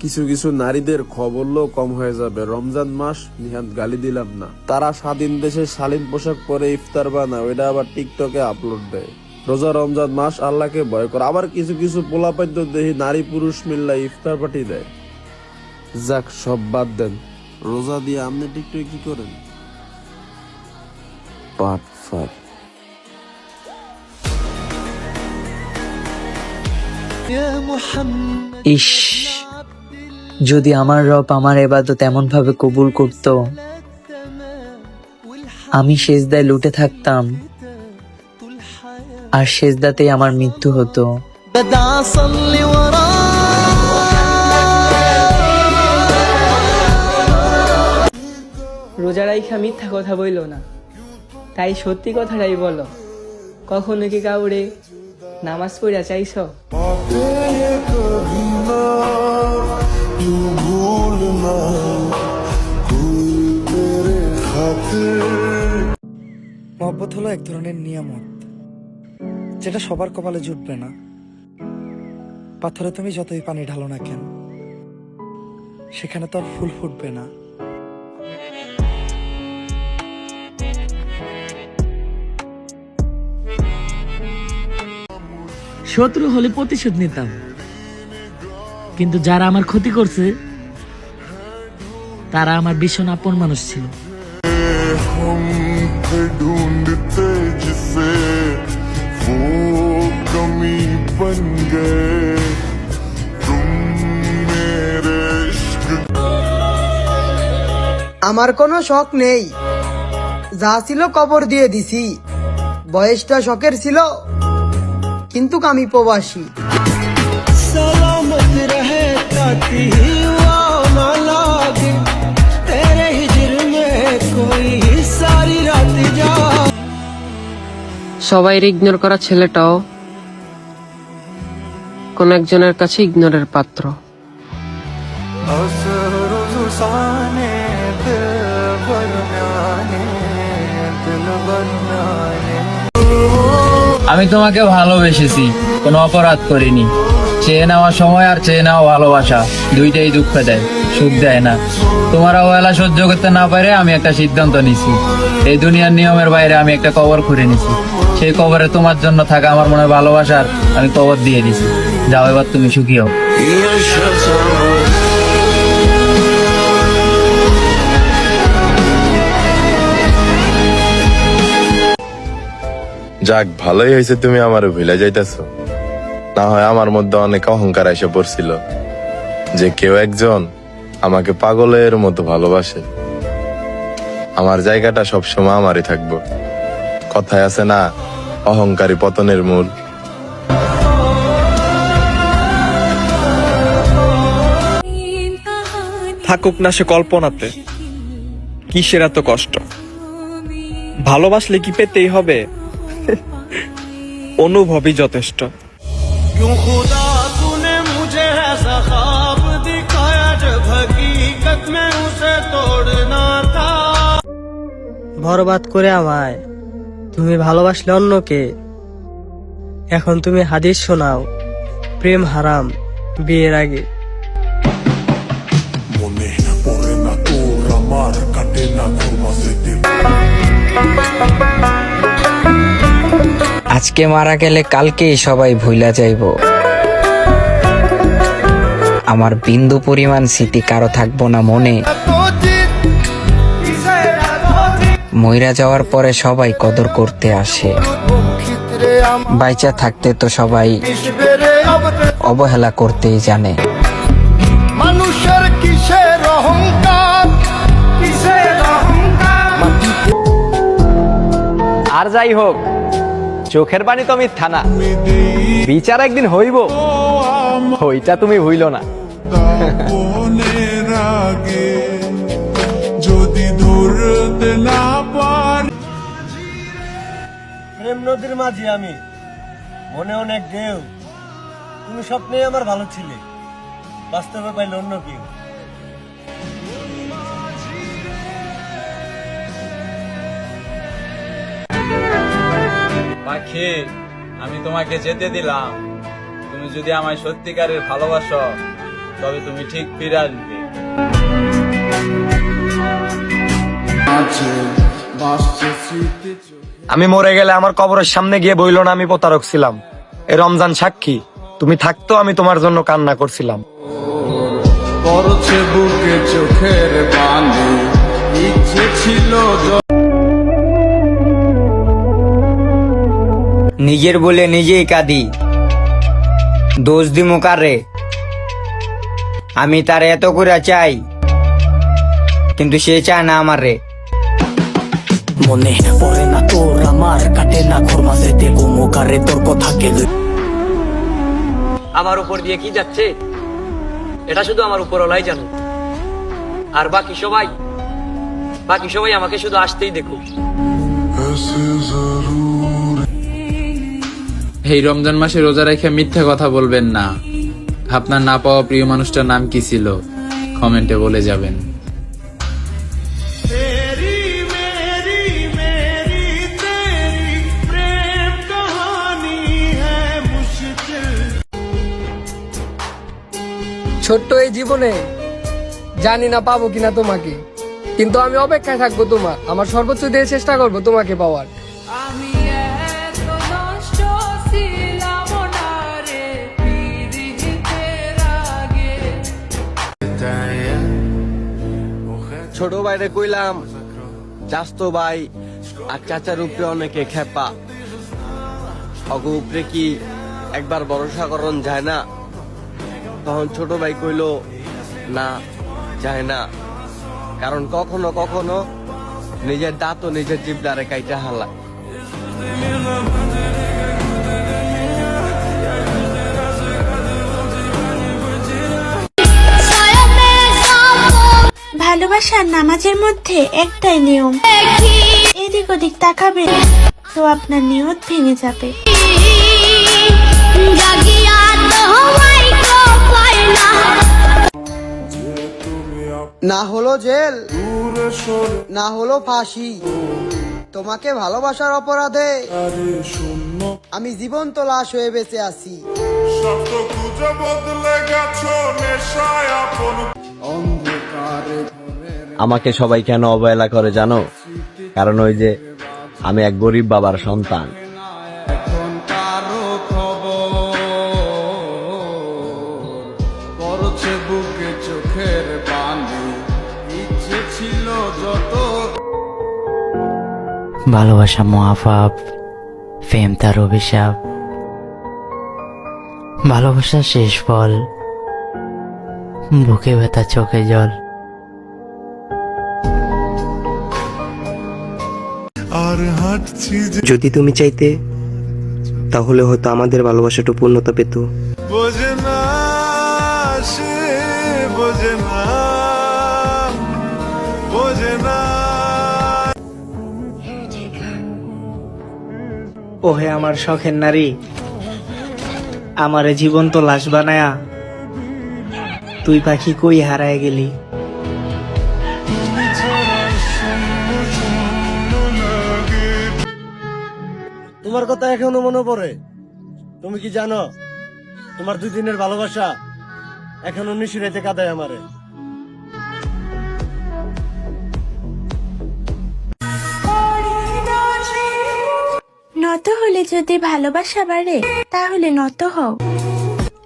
কিছু কিছু নারীদের খবরও কম হয়ে যাবে। রমজান মাস নিহাত গালি দিলাম না, তারা স্বাধীন দেশে শালীন পোশাক পরে ইফতার বানায়, ওইটা আবার টিকটকে আপলোড দেয়। রোজা রমজান মাস, আল্লাহকে ভয় করে। আবার কিছু কিছু পোলাপাদ্য দেখি নারী পুরুষ মিল্লা ইফতার পার্টি দেয়। যাক, সব বাদ দেন, রোজা দিয়ে আপনি টিকটকে কি করেন? পাট ফাট। ইস, যদি আমার রব আমার ইবাদত এমন ভাবে কবুল করত, আমি সেজদায় লুটে থাকতাম আর সেজদাতেই আমার মৃত্যু হতো। রোজা রাইখা মিথ্যা কথা বইল না, তাই সত্যি কথাটাই বলো। কখনো কি কাউরে নামাজ পড়া চাইছ? মহব্বত হলো এক ধরনের নিয়ামত, যেটা সবার কপালে জুটবে না। পাথরে তুমি যতই পানি ঢালো না কেন, সেখানে তো আর ফুল ফুটবে না। শত্রু হলে প্রতিশোধ নিতাম, কিন্তু যারা আমার ক্ষতি করছে তারা আমার ভীষণ আপন মানুষ ছিল। আমার কোনো শখ নেই, যা ছিল কবর দিয়ে দিছি। বয়সটা শখের ছিল, কিন্তু আমি প্রবাসী। সবাই ইগনোর করা ছেলেটাও কোন একজনের কাছে ইগনোরের পাত্র। আমি তোমাকে ভালোবেসেছি, কোনো অপরাধ করিনি। চেয়ে নেওয়া সময় আর চেয়ে নেওয়া ভালোবাসা দুইটাই দুঃখ দেয়, সুখ দেয় না। তোমার অবহেলা সহ্য করতে না পারে আমি একটা সিদ্ধান্ত নিছি। এই দুনিয়ার নিয়মের বাইরে আমি একটা কবর খুঁড়ে নিছি। সেই কবরে তোমার জন্য থাকা আমার মনে ভালোবাসার আমি কবর দিয়ে দিছি। যাও, এবার তুমি সুখী হও। যাক, ভালোই হয়েছে তুমি আমার ভুলে যাইতেছো। না হয় আমার মধ্যে অনেক অহংকার এসে পড়ছিল যে কেউ একজন আমাকে পাগলের মতো ভালোবাসে। আমার জায়গাটা সবসময় আমারই থাকবো। কথায় আছে না, অহংকারী পতনের মূল। থাকুক না সে কল্পনাতে, কিসের এত কষ্ট? ভালোবাসলে কি পেতেই হবে? অনুভবই যথেষ্ট। বরবাদ করে আমায় তুমি ভালোবাসলে অন্যকে। এখন তুমি হাদিস শোনাও, প্রেম হারাম বিয়ের আগে। আজকে মারা গেলে কালকেই সবাই ভুইলা যাইব। আমার বিন্দু পরিমাণ স্মৃতি কারো থাকবো না মনে। মইরা যাওয়ার পরে সবাই কদর করতে আসে। বাইচা থাকতে তো সবাই অবহেলা করতেই জানে। মানুষের কিসের অহংকার, আর যাই হোক, চোখের পানি তো মিথ্যা না, বিচার একদিন হইব, ওইটা তুমি ভুইল না। যদি ধরতে না পারি। প্রেম নদীর মাঝি আমি, মনে অনেক ঢেউ। তুমি স্বপ্নে আমার ভালো ছিলে, বাস্তবে পাইলে অন্য কেউ। পাখি, আমি তোমাকে যেতে দিলাম। তুমি যদি আমায় সত্যিকারের ভালোবাসো তবে তুমি ঠিক ফিরে আসবে। আমি মরে গেলে আমার কবরের সামনে গিয়ে বইল না আমি প্রতারক ছিলাম। এ রমজান সাক্ষী, তুমি থাকতো আমি তোমার জন্য কান্না করছিলাম। পড়ছে বুকে চোখের পানি, ইচ্ছে ছিল নিজের বলে নিজেই কাঁদি, দোষ দিমু কারে? আমি তার এত করে চাই, কিন্তু সে চায় না আমারে। মনে পড়ে না তোর আমার, কাটে না ঘর মাঝে দেখো মুখারে তোর কথা গেল। আমার উপর দিয়ে কি যাচ্ছে এটা শুধু আমার উপরওয়ালাই জানে, আর বাকি সবাই আমাকে শুধু আসতেই দেখুক। এই রমজান মাসে রোজা রেখে মিথ্যা কথা বলবেন না। আপনার না পাওয়া প্রিয় মানুষটার নাম কি ছিল কমেন্টে বলে যাবেন। ছোট্ট এই জীবনে জানি না পাবো কিনা তোমাকে, কিন্তু আমি অপেক্ষায় থাকবো তোমার। আমার সর্বোচ্চ দিয়ে চেষ্টা করবো তোমাকে পাওয়ার। ছোট ভাইরে কইলাম চাস্তো ভাই আর চাচার উপরে অনেকে খেপা, অগ উপরে কি একবার ভরসা করন যায় না? তখন ছোট ভাই কইল না, যায় না, কারণ কখনো কখনো নিজের দাঁত ও নিজের জিভ দ্বারে কাইটা হালা। ভালোবাসার নামাজের মধ্যে একটাই নিয়ম, এদিক ওদিক তাকাবেন তো আপনার নিয়ত ভেঙে যাবে। না হলো জেল, না হলো ফাঁসি, তোমাকে ভালোবাসার অপরাধে আমি জীবন্ত লাশ হয়ে বেঁচে আছি। আমাকে সবাই কেন অবহেলা করে জানো? কারণ ওই যে আমি এক গরিব বাবার সন্তান। পড়ছে বুকে চোখের পানি, ইচ্ছে ছিল যত। ভালোবাসা মহাপাপ, প্রেম তার অভিশাপ, ভালোবাসার শেষ ফল, বুকে ব্যথা চোখে জল। আর হাঁটছি যদি তুমি চাইতে তাহলে হয়তো আমাদের ভালোবাসাটা পূর্ণতা পেত। বোঝে না, সে বোঝে না, বোঝে না। ওহে আমার শখের নারী, আমারে জীবন্ত লাশ বানায়া তুই পাখি কই হারায় গেলি। তোমার কথা এখনো মনে পড়ে? তুমি কি জানো তোমার 2 দিনের ভালোবাসা এখনো নিশিরাইতে কাঁদায় আমারে। নত হলে যদি ভালোবাসা বাড়ে তাহলে নত হও,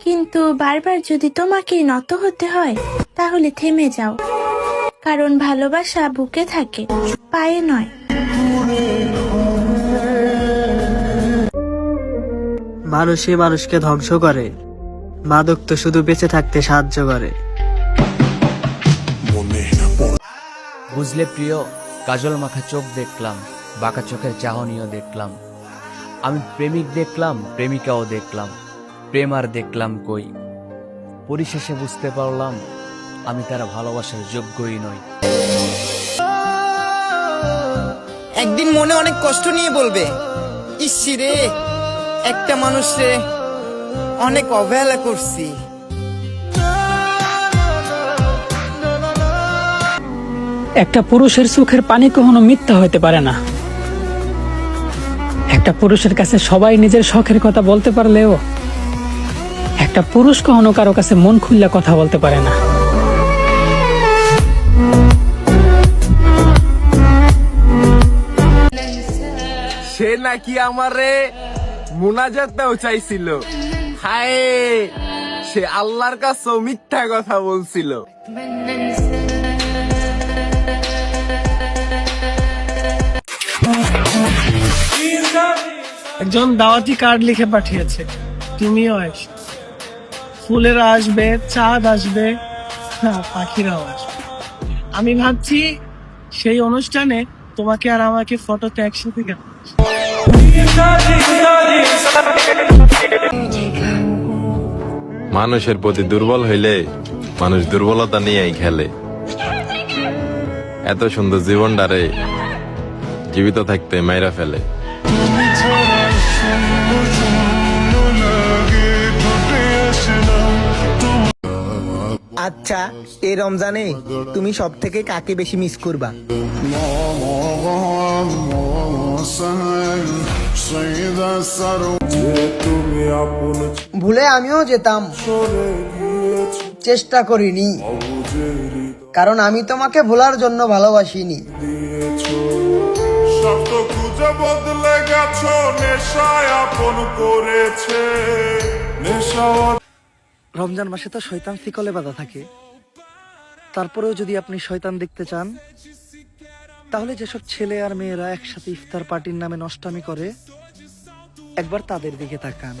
কিন্তু বারবার যদি তোমাকেই নত হতে হয় তাহলে থেমে যাও, কারণ ভালোবাসা বুকে থাকে, পায়ে নয়। মানুষই মানুষকে ধ্বংস করে, মাদক তো শুধু বেঁচে থাকতে সাহায্য করে। বুঝলে প্রিয়, কাজল মাখা চোখ দেখলাম, বাঁকা চোখের চাহনিও দেখলাম। আমি প্রেমিক দেখলাম, প্রেমিকাও দেখলাম, প্রেম আর দেখলাম কই। পরিশেষে বুঝতে পারলাম আমি তার ভালোবাসার যোগ্যই নই। একদিন মনে অনেক কষ্ট নিয়ে বলবে, ইসি রে, একটা মানুষে অনেক অবহেলা করছি। একটা পুরুষের চোখের পানি কখনো মিথ্যা হইতে পারে না। একটা পুরুষের কাছে সবাই নিজের শখের কথা বলতে পারলেও একটা পুরুষ কখনো কারো কাছে মন খুললে কথা বলতে পারে না। সে নাকি আমারে মুনাজাতেও চাইছিল। হায়, সে আল্লাহর কাছেও মিথ্যা কথা বলছিল। একজন দাওয়াতি কার্ড লিখে পাঠিয়েছে, তুমিও আসবে, ফুলেরা আসবে, চাঁদ আসবে, পাখিরাও আসবে। আমি ভাবছি সেই অনুষ্ঠানে তোমাকে আর আমাকে ফটোতে একসাথে গেল। মানুষের প্রতি দুর্বল হইলে মানুষ দুর্বলতা নিয়েই খেলে। এত সুন্দর জীবনটারে জীবিত থাকতে মাইরা ফেলে। আচ্ছা, এই রমজানে তুমি সব থেকে কাকে বেশি মিস করবা? ভুলে আমিও যেতাম, চেষ্টা করিনি, কারণ আমি তোমাকে ভোলার জন্য ভালোবাসিনি। শব্দ খুঁজে বদলে গেছো, নেশায় আপন করেছে নেশা। রমজান মাসে তো শয়তান শিকলে বাঁধা থাকে। তারপরেও যদি আপনি শয়তান দেখতে চান, তাহলে যেসব ছেলে আর মেয়েরা একসাথে ইফতার পার্টির নামে নষ্টামি করে, একবার তাদের দিকে তাকান।